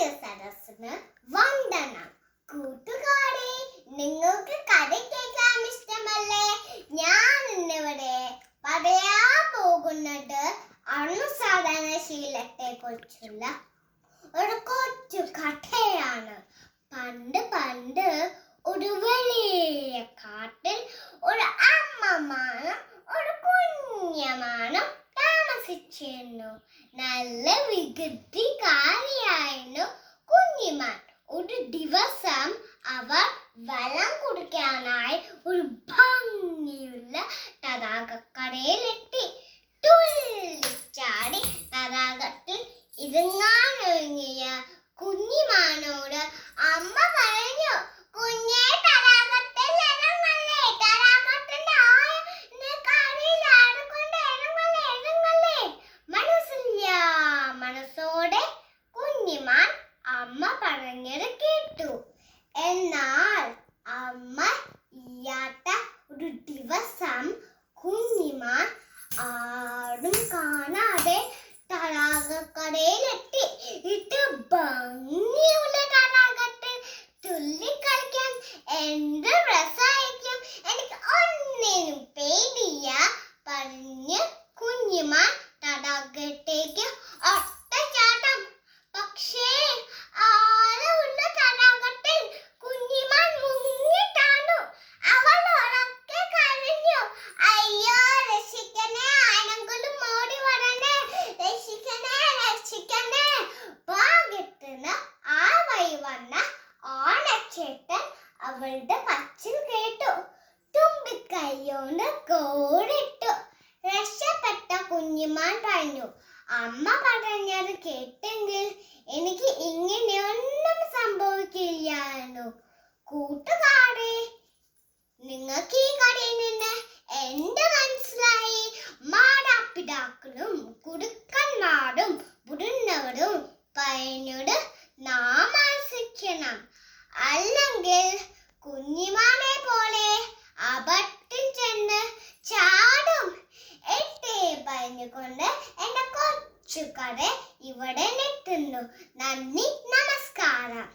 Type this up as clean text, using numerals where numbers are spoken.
മാന്യ സദസ്സിന് വന്ദനം. കൂട്ടുകാരെ, നിങ്ങൾക്ക് കഥ കേൾക്കാൻ ഇഷ്ടമല്ലേ? ഞാൻ ഇന്നിവിടെ പറയാൻ പോകുന്നത് അനുസരണശീലത്തെ കുറിച്ചുള്ള ഒരു കൊച്ചു കഥയാണ്. പണ്ട് ഒരു വലിയ കാട്ടിൽ ഒരു അമ്മമാനും ഒരു കുഞ്ഞമാനും താമസിച്ചിരുന്നു. നല്ല വികൃതിക്കാരിയായിരുന്നു കുഞ്ഞിമാൻ. ഒരു ദിവസം അവർ വെള്ളം കുടിക്കാനായി ഒരു ഭംഗിയുള്ള തടാകക്കരയിലെത്തി. തുള്ളിച്ചാടി തടാകത്തിൽ ഇറങ്ങാനൊരുങ്ങിയ കുഞ്ഞിമാനോട് അമ്മ പറഞ്ഞു, കുഞ്ഞേ, തടാകത്തിൽ ഇറങ്ങല്ലേ, തടാകത്തിന്റെ കരയിൽ ആടുകൊണ്ട് ഇറങ്ങല്ലേ. മനസ്സില്ല മനസ്സോടെ കുഞ്ഞിമാൻ അമ്മ പറഞ്ഞത് കേട്ടു. എന്നാൽ അമ്മ ഇല്ലാത്ത ഒരു ദിവസം കുഞ്ഞിമാൻ ആരും കാണാതെ തടാകക്കരയിലെത്തി. ഇത് ഭംഗിയുള്ള തടാകത്തിൽ തുള്ളിക്കളിക്കാൻ എന്ത് രസമായിരിക്കും, എനിക്ക് ഒന്നിനും പേടിയ പറഞ്ഞ് കുഞ്ഞിമാൻ തടാകത്തേക്ക് ഒറ്റച്ചാട്ടം. പക്ഷേ ആഴമുള്ള തടാകത്തിൽ കുഞ്ഞിമാൻ മുങ്ങിത്താണു. അവൾ ഉറക്കെ കരഞ്ഞു, അയ്യോ രക്ഷിക്കണേ, ആരെങ്കിലും ഓടി വരണേ, രക്ഷിക്കണേ. ഭാഗ്യത്തിന് ആ വഴി വന്ന ഓണച്ചേട്ടൻ അവളുടെ കച്ചിൽ കേട്ടു. തുമ്പിക്കൈയോണ്ട് കോടിട്ടു. രക്ഷപ്പെട്ട കുഞ്ഞിമാൻ പറഞ്ഞു, അമ്മ പറഞ്ഞത് കേട്ടെങ്കിൽ എനിക്ക് ഇങ്ങനെയൊന്നും സംഭവിക്കില്ലായിരുന്നു. കൂട്ടുകാരെ, നിങ്ങൾക്ക് ഈ കഥയിൽ നിന്ന് എന്ത് മനസ്സിലായി? മാതാപിതാക്കളും കുടുക്കന്മാരും മുതിർന്നവരും പറഞ്ഞത് നാം അനുസരിക്കണം. അല്ലെങ്കിൽ കുഞ്ഞിമാനെ പോലെ അബദ്ധം ചെന്ന് ചാടും. എട്ടേ പറഞ്ഞുകൊണ്ട് എന്റെ കൊച്ചു കഥ ഇവിടെ നിർത്തുന്നു. നന്ദി, നമസ്കാരം.